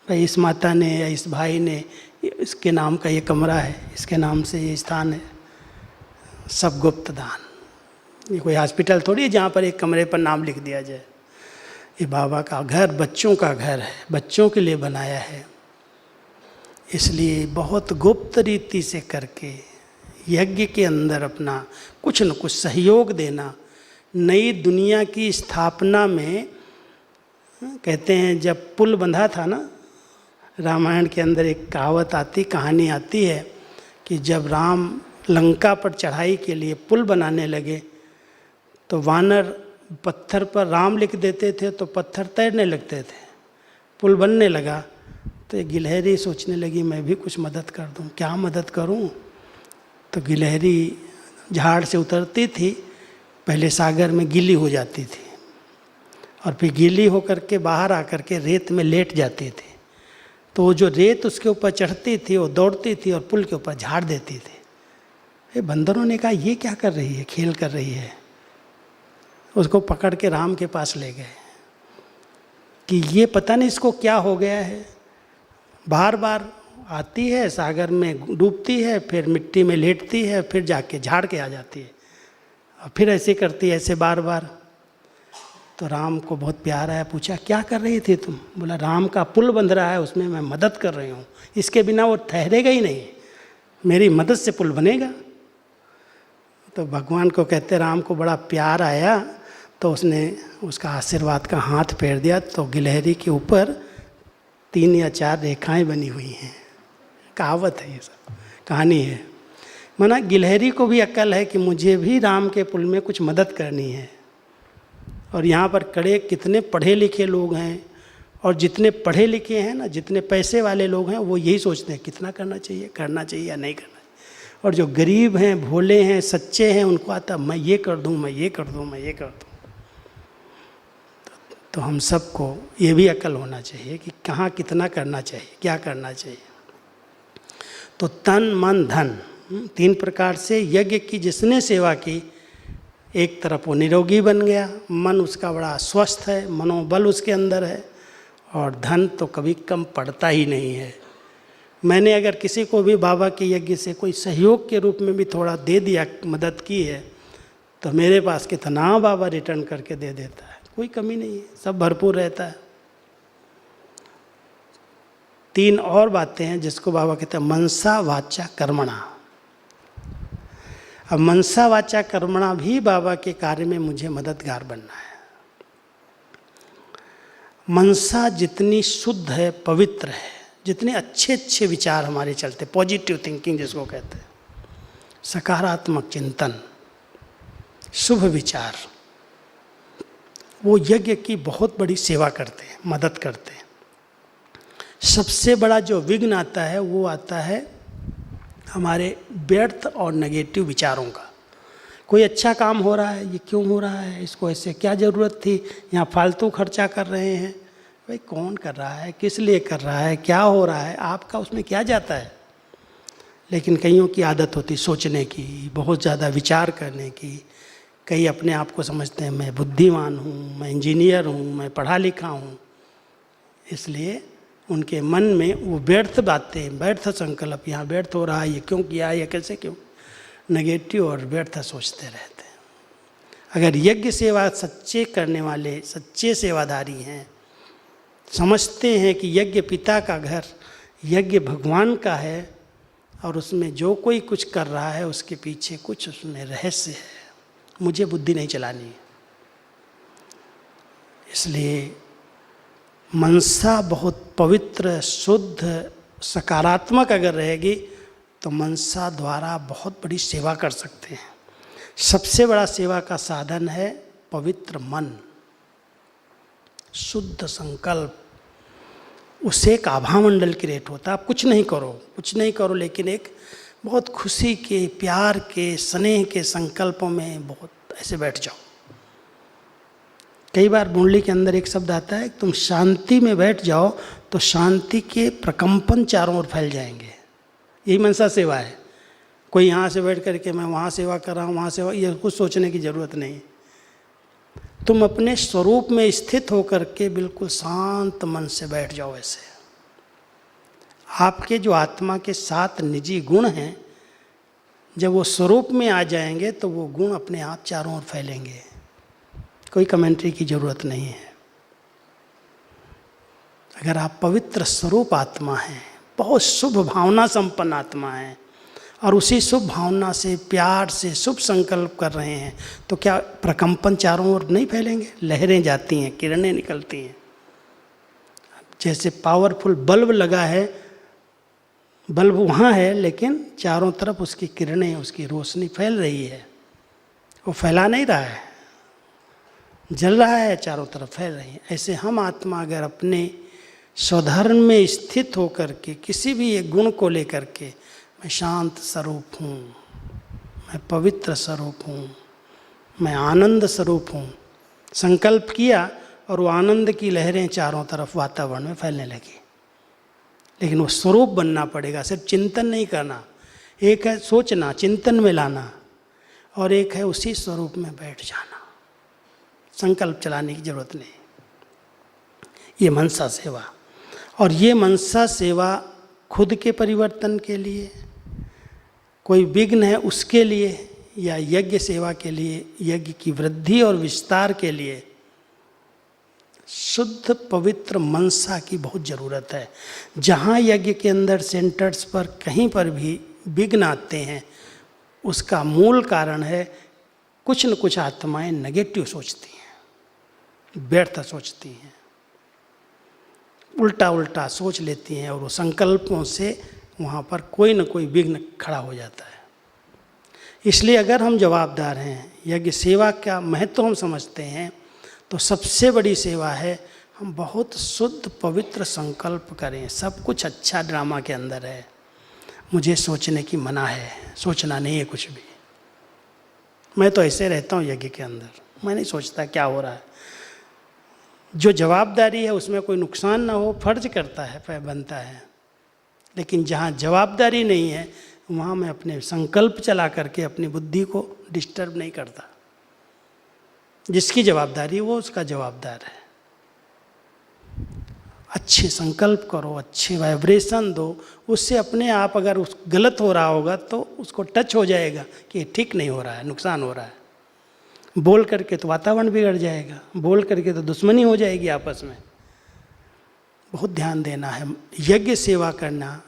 भाई इस माता ने या इस भाई ने, इसके नाम का ये कमरा है, इसके नाम से ये स्थान है। सब गुप्त दान। ये कोई हॉस्पिटल थोड़ी है जहाँ पर एक कमरे पर नाम लिख दिया जाए। ये बाबा का घर, बच्चों का घर है, बच्चों के लिए बनाया है। इसलिए बहुत गुप्त रीति से करके यज्ञ के अंदर अपना कुछ न कुछ सहयोग देना। नई दुनिया की स्थापना में कहते हैं, जब पुल बंधा था ना, रामायण के अंदर एक कहावत आती, कहानी आती है कि जब राम लंका पर चढ़ाई के लिए पुल बनाने लगे तो वानर पत्थर पर राम लिख देते थे तो पत्थर तैरने लगते थे। पुल बनने लगा तो एक गिलहरी सोचने लगी मैं भी कुछ मदद कर दूं। क्या मदद करूं? तो गिलहरी झाड़ से उतरती थी, पहले सागर में गीली हो जाती थी और फिर गीली होकर के बाहर आकर के रेत में लेट जाती थी। तो वो जो रेत उसके ऊपर चढ़ती थी वो दौड़ती थी और पुल के ऊपर झाड़ देती थी। ये बंदरों ने कहा ये क्या कर रही है, खेल कर रही है। उसको पकड़ के राम के पास ले गए कि ये पता नहीं इसको क्या हो गया है, बार बार आती है, सागर में डूबती है, फिर मिट्टी में लेटती है, फिर जाके झाड़ के आ जाती है और फिर ऐसे करती है, ऐसे बार बार। तो राम को बहुत प्यार आया, पूछा क्या कर रही थी तुम? बोला राम का पुल बंध रहा है, उसमें मैं मदद कर रही हूँ, इसके बिना वो ठहरेगा ही नहीं, मेरी मदद से पुल बनेगा। तो भगवान को कहते राम को बड़ा प्यार आया, तो उसने उसका आशीर्वाद का हाथ फेर दिया, तो गिलहरी के ऊपर 3 या 4 रेखाएं बनी हुई हैं। कहावत है, ये सब कहानी है। माना गिलहरी को भी अक्ल है कि मुझे भी राम के पुल में कुछ मदद करनी है। और यहाँ पर खड़े कितने पढ़े लिखे लोग हैं, और जितने पढ़े लिखे हैं ना, जितने पैसे वाले लोग हैं, वो यही सोचते हैं कितना करना चाहिए या नहीं करना चाहिए। और जो गरीब हैं, भोले हैं, सच्चे हैं, उनको आता मैं ये कर दूँ, मैं ये कर दूँ, मैं ये कर दूँ। तो हम सबको ये भी अक्ल होना चाहिए कि कहाँ कितना करना चाहिए, क्या करना चाहिए। तो तन मन धन 3 प्रकार से यज्ञ की जिसने सेवा की, एक तरफ वो निरोगी बन गया, मन उसका बड़ा स्वस्थ है, मनोबल उसके अंदर है, और धन तो कभी कम पड़ता ही नहीं है। मैंने अगर किसी को भी बाबा के यज्ञ से कोई सहयोग के रूप में भी थोड़ा दे दिया, मदद की है, तो मेरे पास कितना बाबा रिटर्न करके दे देता है, कोई कमी नहीं है, सब भरपूर रहता है। 3 और बातें हैं जिसको बाबा कहते हैं मनसा वाचा कर्मणा। अब मनसा वाचा कर्मणा भी बाबा के कार्य में मुझे मददगार बनना है। मनसा जितनी शुद्ध है, पवित्र है, जितने अच्छे अच्छे विचार हमारे चलते, पॉजिटिव थिंकिंग जिसको कहते हैं, सकारात्मक चिंतन, शुभ विचार, वो यज्ञ की बहुत बड़ी सेवा करते हैं, मदद करते हैं। सबसे बड़ा जो विघ्न आता है वो आता है हमारे व्यर्थ और नेगेटिव विचारों का। कोई अच्छा काम हो रहा है, ये क्यों हो रहा है, इसको ऐसे क्या ज़रूरत थी, यहाँ फालतू खर्चा कर रहे हैं, भाई कौन कर रहा है, किस लिए कर रहा है, क्या हो रहा है, आपका उसमें क्या जाता है। लेकिन कईयों की आदत होती सोचने की, बहुत ज़्यादा विचार करने की। कई अपने आप को समझते हैं मैं बुद्धिमान हूँ, मैं इंजीनियर हूँ, मैं पढ़ा लिखा हूँ, इसलिए उनके मन में वो व्यर्थ बातें, व्यर्थ संकल्प, यहाँ व्यर्थ हो रहा है, ये क्यों किया, ये कैसे क्यों, नेगेटिव और व्यर्थ सोचते रहते हैं। अगर यज्ञ सेवा सच्चे करने वाले, सच्चे सेवाधारी हैं, समझते हैं कि यज्ञ पिता का घर, यज्ञ भगवान का है, और उसमें जो कोई कुछ कर रहा है उसके पीछे कुछ उसमें रहस्य है, मुझे बुद्धि नहीं चलानी है। इसलिए मनसा बहुत पवित्र, शुद्ध, सकारात्मक अगर रहेगी तो मनसा द्वारा बहुत बड़ी सेवा कर सकते हैं। सबसे बड़ा सेवा का साधन है पवित्र मन, शुद्ध संकल्प, उससे एक आभामंडल क्रिएट होता है। आप कुछ नहीं करो, लेकिन एक बहुत खुशी के, प्यार के, स्नेह के संकल्पों में बहुत ऐसे बैठ जाओ। कई बार मुरली के अंदर एक शब्द आता है, तुम शांति में बैठ जाओ तो शांति के प्रकंपन चारों ओर फैल जाएंगे। यही मनसा सेवा है। कोई यहाँ से बैठ करके मैं वहाँ सेवा कर रहा हूँ, वहाँ सेवा, ये कुछ सोचने की ज़रूरत नहीं। तुम अपने स्वरूप में स्थित होकर के बिल्कुल शांत मन से बैठ जाओ। ऐसे आपके जो आत्मा के 7 निजी गुण हैं, जब वो स्वरूप में आ जाएंगे तो वो गुण अपने आप चारों ओर फैलेंगे, कोई कमेंट्री की ज़रूरत नहीं है। अगर आप पवित्र स्वरूप आत्मा हैं, बहुत शुभ भावना संपन्न आत्मा हैं, और उसी शुभ भावना से, प्यार से शुभ संकल्प कर रहे हैं, तो क्या प्रकंपन चारों ओर नहीं फैलेंगे? लहरें जाती हैं, किरणें निकलती हैं। जैसे पावरफुल बल्ब लगा है, बल्ब वहाँ है लेकिन चारों तरफ उसकी किरणें, उसकी रोशनी फैल रही है। वो फैला नहीं रहा है, जल रहा है, चारों तरफ फैल रही है। ऐसे हम आत्मा अगर अपने स्वधर्म में स्थित होकर के किसी भी एक गुण को लेकर के, मैं शांत स्वरूप हूँ, मैं पवित्र स्वरूप हूँ, मैं आनंद स्वरूप हूँ, संकल्प किया और वो आनंद की लहरें चारों तरफ वातावरण में फैलने लगी। लेकिन वो स्वरूप बनना पड़ेगा, सिर्फ चिंतन नहीं करना। एक है सोचना, चिंतन में लाना, और एक है उसी स्वरूप में बैठ जाना। संकल्प चलाने की जरूरत नहीं। ये मनसा सेवा, और ये मनसा सेवा खुद के परिवर्तन के लिए, कोई विघ्न है उसके लिए, या यज्ञ सेवा के लिए, यज्ञ की वृद्धि और विस्तार के लिए शुद्ध पवित्र मनसा की बहुत ज़रूरत है। जहाँ यज्ञ के अंदर सेंटर्स पर कहीं पर भी विघ्न आते हैं, उसका मूल कारण है कुछ न कुछ आत्माएं नेगेटिव सोचती हैं, व्यर्थ सोचती हैं, उल्टा उल्टा सोच लेती हैं, और वो संकल्पों से वहाँ पर कोई न कोई विघ्न खड़ा हो जाता है। इसलिए अगर हम जवाबदार हैं, यज्ञ सेवा का महत्व हम समझते हैं, तो सबसे बड़ी सेवा है हम बहुत शुद्ध पवित्र संकल्प करें। सब कुछ अच्छा ड्रामा के अंदर है, मुझे सोचने की मना है, सोचना नहीं है कुछ भी। मैं तो ऐसे रहता हूँ यज्ञ के अंदर, मैं नहीं सोचता क्या हो रहा है। जो जवाबदारी है उसमें कोई नुकसान ना हो, फर्ज करता है, बनता है। लेकिन जहाँ जवाबदारी नहीं है वहाँ मैं अपने संकल्प चला करके अपनी बुद्धि को डिस्टर्ब नहीं करता। जिसकी जवाबदारी वो उसका जवाबदार है। अच्छे संकल्प करो, अच्छे वाइब्रेशन दो, उससे अपने आप अगर उस गलत हो रहा होगा तो उसको टच हो जाएगा कि ठीक नहीं हो रहा है, नुकसान हो रहा है। बोल करके तो वातावरण बिगड़ जाएगा, बोल करके तो दुश्मनी हो जाएगी आपस में। बहुत ध्यान देना है। यज्ञ सेवा करना,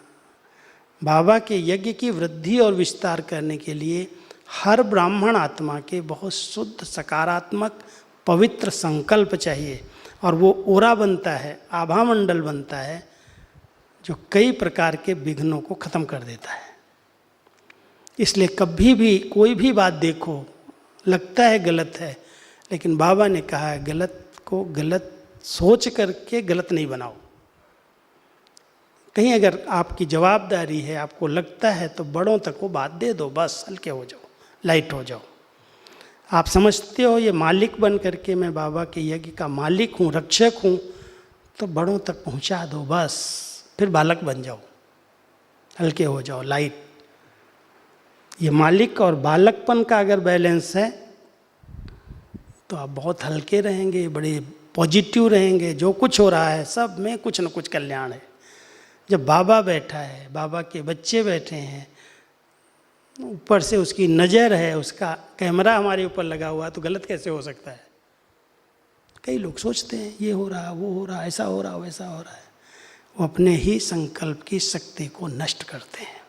बाबा के यज्ञ की वृद्धि और विस्तार करने के लिए हर ब्राह्मण आत्मा के बहुत शुद्ध सकारात्मक पवित्र संकल्प चाहिए। और वो ओरा बनता है, आभा मंडल बनता है, जो कई प्रकार के विघ्नों को खत्म कर देता है। इसलिए कभी भी कोई भी बात देखो, लगता है गलत है, लेकिन बाबा ने कहा है गलत को गलत सोच करके गलत नहीं बनाओ। कहीं अगर आपकी जवाबदारी है, आपको लगता है, तो बड़ों तक वो बात दे दो, बस हल्के हो जाओ, लाइट हो जाओ। आप समझते हो ये मालिक बन करके मैं बाबा के यज्ञ का मालिक हूँ, रक्षक हूँ, तो बड़ों तक पहुँचा दो बस, फिर बालक बन जाओ, हल्के हो जाओ, लाइट। ये मालिक और बालकपन का अगर बैलेंस है तो आप बहुत हल्के रहेंगे, बड़े पॉजिटिव रहेंगे। जो कुछ हो रहा है सब में कुछ न कुछ कल्याण है। जब बाबा बैठा है, बाबा के बच्चे बैठे हैं, ऊपर से उसकी नज़र है, उसका कैमरा हमारे ऊपर लगा हुआ है, तो गलत कैसे हो सकता है। कई लोग सोचते हैं ये हो रहा, वो हो रहा, ऐसा हो रहा, वैसा हो रहा है। वो अपने ही संकल्प की शक्ति को नष्ट करते हैं।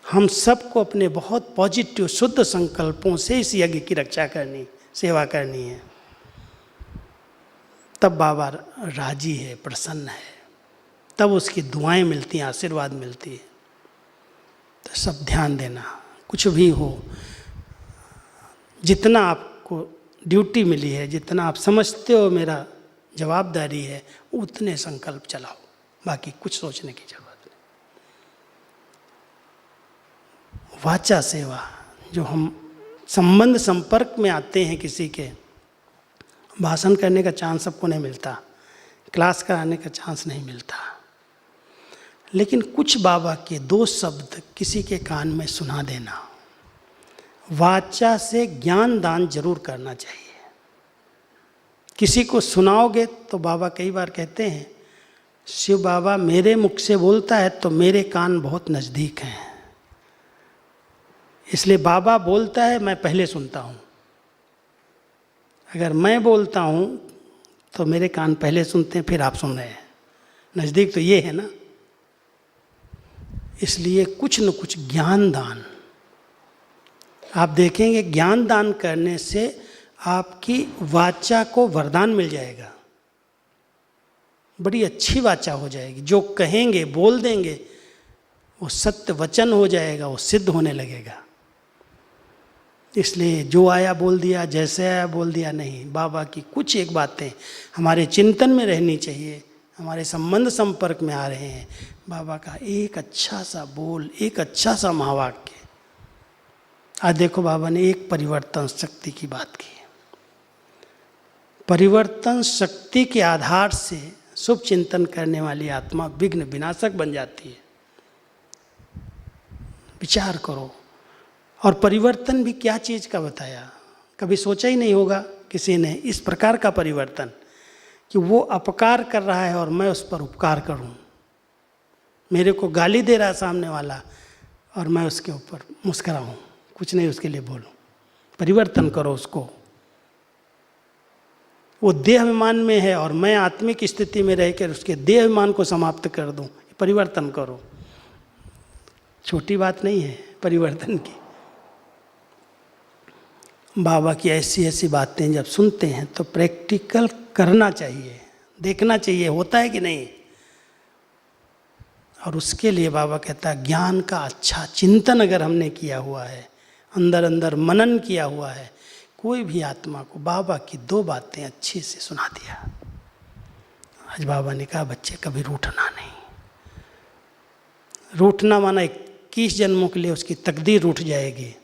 हम सबको अपने बहुत पॉजिटिव शुद्ध संकल्पों से इस यज्ञ की रक्षा करनी, सेवा करनी है। तब बाबा राजी है, प्रसन्न है, तब उसकी दुआएं मिलती हैं, आशीर्वाद मिलती है। तो सब ध्यान देना, कुछ भी हो, जितना आपको ड्यूटी मिली है, जितना आप समझते हो मेरा जवाबदारी है, उतने संकल्प चलाओ, बाकी कुछ सोचने की जरूरत नहीं। वाचा सेवा, जो हम संबंध संपर्क में आते हैं किसी के, भाषण करने का चांस सबको नहीं मिलता, क्लास कराने का चांस नहीं मिलता, लेकिन कुछ बाबा के 2 शब्द किसी के कान में सुना देना। वाचा से ज्ञान दान जरूर करना चाहिए। किसी को सुनाओगे तो बाबा कई बार कहते हैं, शिव बाबा मेरे मुख से बोलता है तो मेरे कान बहुत नज़दीक हैं, इसलिए बाबा बोलता है मैं पहले सुनता हूँ। अगर मैं बोलता हूँ तो मेरे कान पहले सुनते हैं, फिर आप सुन रहे हैं। नज़दीक तो ये है ना। इसलिए कुछ न कुछ ज्ञान दान, आप देखेंगे ज्ञान दान करने से आपकी वाचा को वरदान मिल जाएगा, बड़ी अच्छी वाचा हो जाएगी। जो कहेंगे, बोल देंगे, वो सत्य वचन हो जाएगा, वो सिद्ध होने लगेगा। इसलिए जो आया बोल दिया, जैसे आया बोल दिया नहीं। बाबा की कुछ एक बातें हमारे चिंतन में रहनी चाहिए, हमारे संबंध संपर्क में आ रहे हैं। बाबा का एक अच्छा सा बोल, एक अच्छा सा महावाक्य। आज देखो बाबा ने एक परिवर्तन शक्ति की बात की। परिवर्तन शक्ति के आधार से शुभ चिंतन करने वाली आत्मा विघ्न विनाशक बन जाती है। विचार करो। और परिवर्तन भी क्या चीज़ का बताया, कभी सोचा ही नहीं होगा किसी ने इस प्रकार का परिवर्तन, कि वो अपकार कर रहा है और मैं उस पर उपकार करूं। मेरे को गाली दे रहा है सामने वाला और मैं उसके ऊपर मुस्कुराऊं, कुछ नहीं उसके लिए बोलूं। परिवर्तन करो उसको। वो देहाभिमान में है और मैं आत्मिक स्थिति में रहकर उसके देहाभिमान को समाप्त कर दूं। परिवर्तन करो। छोटी बात नहीं है परिवर्तन की। बाबा की ऐसी ऐसी बातें जब सुनते हैं तो प्रैक्टिकल करना चाहिए, देखना चाहिए होता है कि नहीं। और उसके लिए बाबा कहता है ज्ञान का अच्छा चिंतन अगर हमने किया हुआ है, अंदर अंदर मनन किया हुआ है कोई भी आत्मा को बाबा की 2 बातें अच्छे से सुना दिया। आज बाबा ने कहा बच्चे कभी रूठना नहीं। रूठना माना 21 जन्मों के लिए उसकी तकदीर रूठ जाएगी।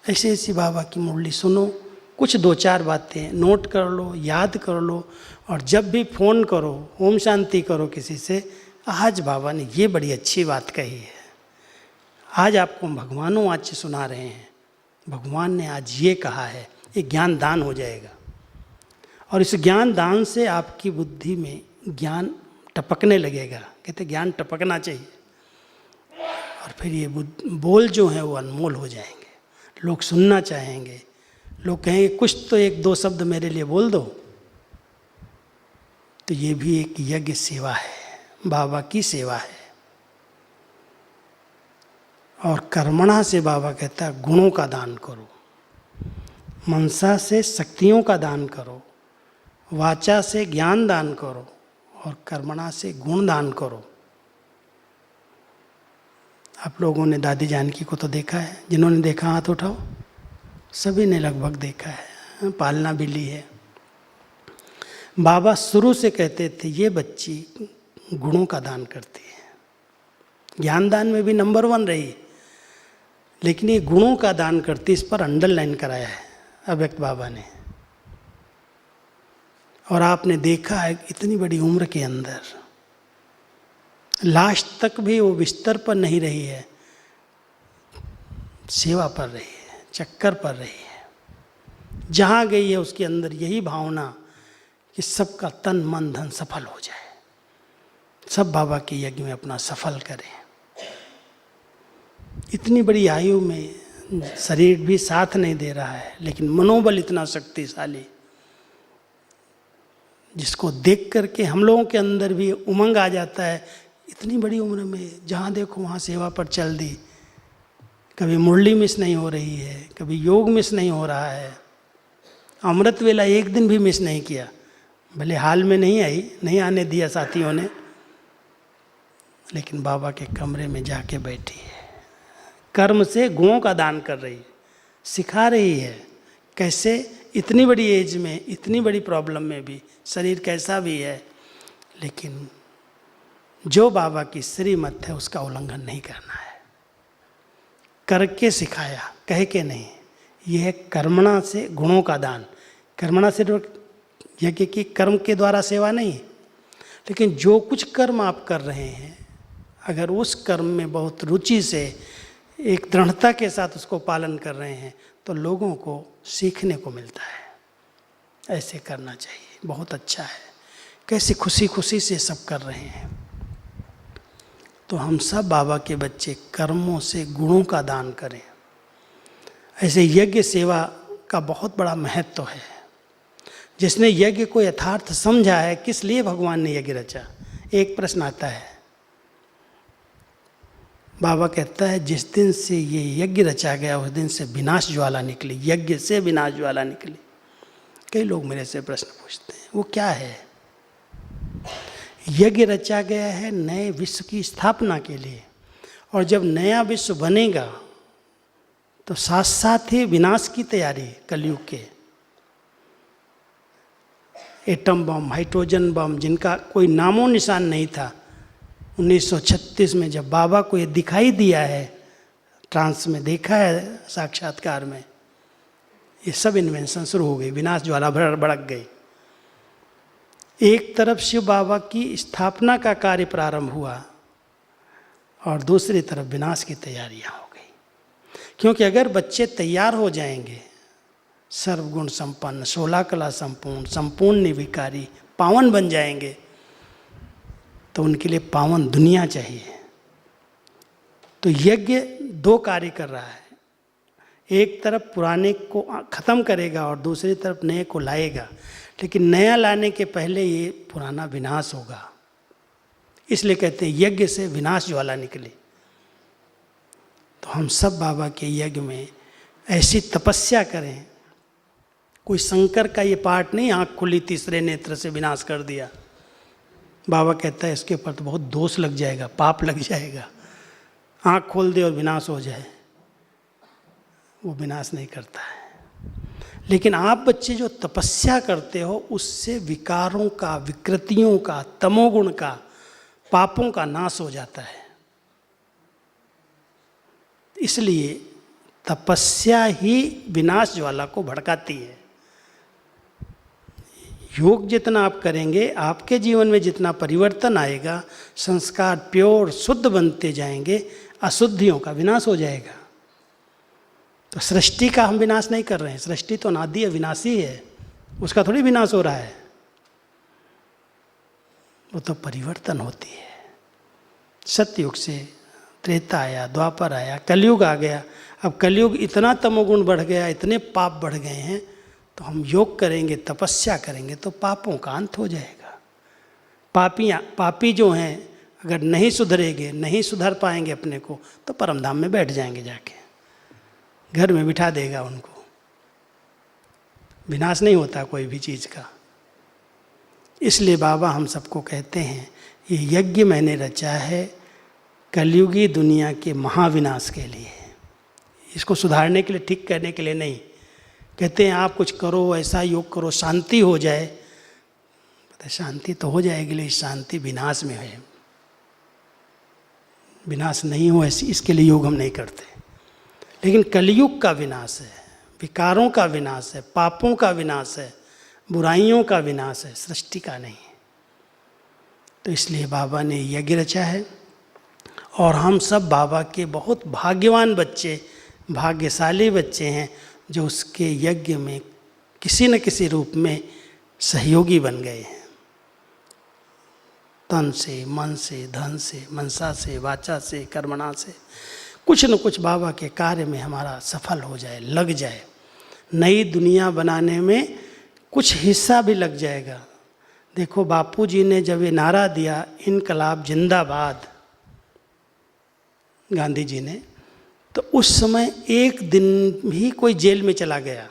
ऐसे ऐसी बाबा की मुरली सुनो, कुछ 2-4 बातें नोट कर लो, याद कर लो, और जब भी फ़ोन करो, ओम शांति करो किसी से, आज बाबा ने ये बड़ी अच्छी बात कही है, आज आपको भगवानों वाच्य सुना रहे हैं, भगवान ने आज ये कहा है, ये ज्ञान दान हो जाएगा। और इस ज्ञान दान से आपकी बुद्धि में ज्ञान टपकने लगेगा। कहते ज्ञान टपकना चाहिए, और फिर ये बोल जो हैं वो अनमोल हो जाएंगे। लोग सुनना चाहेंगे, लोग कहेंगे कुछ तो 1-2 शब्द मेरे लिए बोल दो। तो ये भी एक यज्ञ सेवा है, बाबा की सेवा है। और कर्मणा से बाबा कहता है गुणों का दान करो, मनसा से शक्तियों का दान करो, वाचा से ज्ञान दान करो, और कर्मणा से गुण दान करो। आप लोगों ने दादी जानकी को तो देखा है, जिन्होंने देखा हाथ उठाओ। सभी ने लगभग देखा है, पालना भी ली है। बाबा शुरू से कहते थे ये बच्ची गुणों का दान करती है, ज्ञान दान में भी नंबर 1 रही, लेकिन ये गुणों का दान करती, इस पर अंडरलाइन कराया है अव्यक्त बाबा ने। और आपने देखा है इतनी बड़ी उम्र के अंदर लास्ट तक भी वो बिस्तर पर नहीं रही है, सेवा पर रही है, चक्कर पर रही है। जहाँ गई है उसके अंदर यही भावना कि सबका तन मन धन सफल हो जाए, सब बाबा के यज्ञ में अपना सफल करें। इतनी बड़ी आयु में शरीर भी साथ नहीं दे रहा है, लेकिन मनोबल इतना शक्तिशाली, जिसको देख करके हम लोगों के अंदर भी उमंग आ जाता है। इतनी बड़ी उम्र में जहाँ देखो वहाँ सेवा पर चल दी। कभी मुरली मिस नहीं हो रही है, कभी योग मिस नहीं हो रहा है, अमृत वेला एक दिन भी मिस नहीं किया। भले हाल में नहीं आई, नहीं आने दिया साथियों ने, लेकिन बाबा के कमरे में जाके बैठी है, कर्म से गुणों का दान कर रही है, सिखा रही है कैसे इतनी बड़ी एज में, इतनी बड़ी प्रॉब्लम में भी, शरीर कैसा भी है, लेकिन जो बाबा की श्रीमत है उसका उल्लंघन नहीं करना है। करके सिखाया, कह के नहीं। यह है कर्मणा से गुणों का दान। कर्मणा से यज्ञ की कर्म के द्वारा सेवा नहीं, लेकिन जो कुछ कर्म आप कर रहे हैं, अगर उस कर्म में बहुत रुचि से, एक दृढ़ता के साथ उसको पालन कर रहे हैं, तो लोगों को सीखने को मिलता है। ऐसे करना चाहिए, बहुत अच्छा है। कैसे खुशी खुशी से सब कर रहे हैं। तो हम सब बाबा के बच्चे कर्मों से गुणों का दान करें। ऐसे यज्ञ सेवा का बहुत बड़ा महत्व है। जिसने यज्ञ को यथार्थ समझा है, किस लिए भगवान ने यज्ञ रचा, एक प्रश्न आता है। बाबा कहता है जिस दिन से ये यज्ञ रचा गया उस दिन से विनाश ज्वाला निकली, यज्ञ से विनाश ज्वाला निकली। कई लोग मेरे से प्रश्न पूछते हैं वो क्या है। यज्ञ रचा गया है नए विश्व की स्थापना के लिए, और जब नया विश्व बनेगा तो साथ साथ ही विनाश की तैयारी कलयुग के। एटम बम, हाइड्रोजन बम, जिनका कोई नामो निशान नहीं था, 1936 में जब बाबा को ये दिखाई दिया है, ट्रांस में देखा है, साक्षात्कार में, ये सब इन्वेंशन शुरू हो गई, विनाश ज्वाला भड़क गई। एक तरफ शिव बाबा की स्थापना का कार्य प्रारंभ हुआ और दूसरी तरफ विनाश की तैयारियां हो गई। क्योंकि अगर बच्चे तैयार हो जाएंगे, सर्वगुण संपन्न, 16 कला संपूर्ण, संपूर्ण निर्विकारी, पावन बन जाएंगे, तो उनके लिए पावन दुनिया चाहिए। तो यज्ञ 2 कार्य कर रहा है। एक तरफ पुराने को ख़त्म करेगा और दूसरी तरफ नए को लाएगा, लेकिन नया लाने के पहले ये पुराना विनाश होगा। इसलिए कहते हैं यज्ञ से विनाश ज्वाला निकली। तो हम सब बाबा के यज्ञ में ऐसी तपस्या करें। कोई शंकर का ये पाठ नहीं, आँख खुली तीसरे नेत्र से विनाश कर दिया। बाबा कहता है इसके ऊपर तो बहुत दोष लग जाएगा, पाप लग जाएगा। आँख खोल दे और विनाश हो जाए, वो विनाश नहीं करता है। लेकिन आप बच्चे जो तपस्या करते हो उससे विकारों का, विकृतियों का, तमोगुण का, पापों का नाश हो जाता है। इसलिए तपस्या ही विनाश ज्वाला को भड़काती है। योग जितना आप करेंगे, आपके जीवन में जितना परिवर्तन आएगा, संस्कार प्योर शुद्ध बनते जाएंगे, अशुद्धियों का विनाश हो जाएगा। तो सृष्टि का हम विनाश नहीं कर रहे हैं, सृष्टि तो अनादि अविनाशी है, उसका थोड़ी विनाश हो रहा है, वो तो परिवर्तन होती है। सतयुग से त्रेता आया, द्वापर आया, कलयुग आ गया। अब कलयुग इतना तमोगुण बढ़ गया, इतने पाप बढ़ गए हैं, तो हम योग करेंगे, तपस्या करेंगे तो पापों का अंत हो जाएगा। पापी जो हैं अगर नहीं सुधरेंगे, नहीं सुधर पाएंगे अपने को, तो परमधाम में बैठ जाएंगे, जाके घर में बिठा देगा उनको। विनाश नहीं होता कोई भी चीज़ का। इसलिए बाबा हम सबको कहते हैं ये यज्ञ मैंने रचा है कलयुगी दुनिया के महाविनाश के लिए, इसको सुधारने के लिए, ठीक करने के लिए नहीं। कहते हैं आप कुछ करो, ऐसा योग करो, शांति हो जाए। पता शांति तो हो जाएगी, लेकिन शांति विनाश में है। विनाश नहीं हो ऐसी, इसके लिए योग हम नहीं करते। लेकिन कलयुग का विनाश है, विकारों का विनाश है, पापों का विनाश है, बुराइयों का विनाश है, सृष्टि का नहीं। तो इसलिए बाबा ने यज्ञ रचा है और हम सब बाबा के बहुत भाग्यवान बच्चे, भाग्यशाली बच्चे हैं जो उसके यज्ञ में किसी न किसी रूप में सहयोगी बन गए हैं। तन से, मन से, धन से, मनसा से, वाचा से, कर्मणा से कुछ न कुछ बाबा के कार्य में हमारा सफल हो जाए, लग जाए। नई दुनिया बनाने में कुछ हिस्सा भी लग जाएगा। देखो बापू जी ने जब ये नारा दिया इनकलाब जिंदाबाद, गांधी जी ने, तो उस समय एक दिन भी कोई जेल में चला गया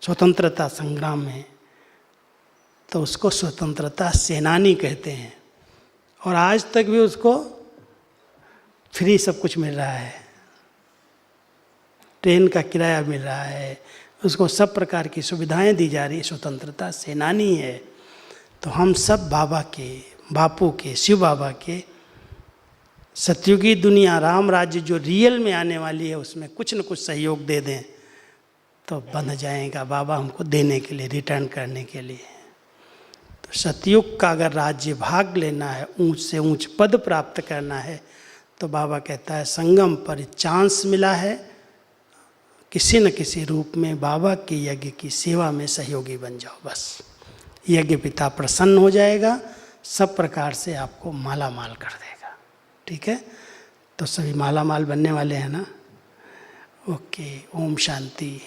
स्वतंत्रता संग्राम में, तो उसको स्वतंत्रता सेनानी कहते हैं। और आज तक भी उसको फ्री सब कुछ मिल रहा है, ट्रेन का किराया मिल रहा है, उसको सब प्रकार की सुविधाएं दी जा रही, स्वतंत्रता सेनानी है। तो हम सब बाबा के, बापू के, शिव बाबा के सतयुगी दुनिया, राम राज्य जो रियल में आने वाली है, उसमें कुछ न कुछ सहयोग दे दें तो बन जाएगा बाबा हमको देने के लिए, रिटर्न करने के लिए। तो सतयुग का अगर राज्य भाग लेना है, ऊंच से ऊंच पद प्राप्त करना है, तो बाबा कहता है संगम पर चांस मिला है, किसी न किसी रूप में बाबा के यज्ञ की सेवा में सहयोगी बन जाओ। बस यज्ञ पिता प्रसन्न हो जाएगा, सब प्रकार से आपको माला माल कर देगा। ठीक है, तो सभी माला माल बनने वाले हैं ना। ओके, ओम शांति।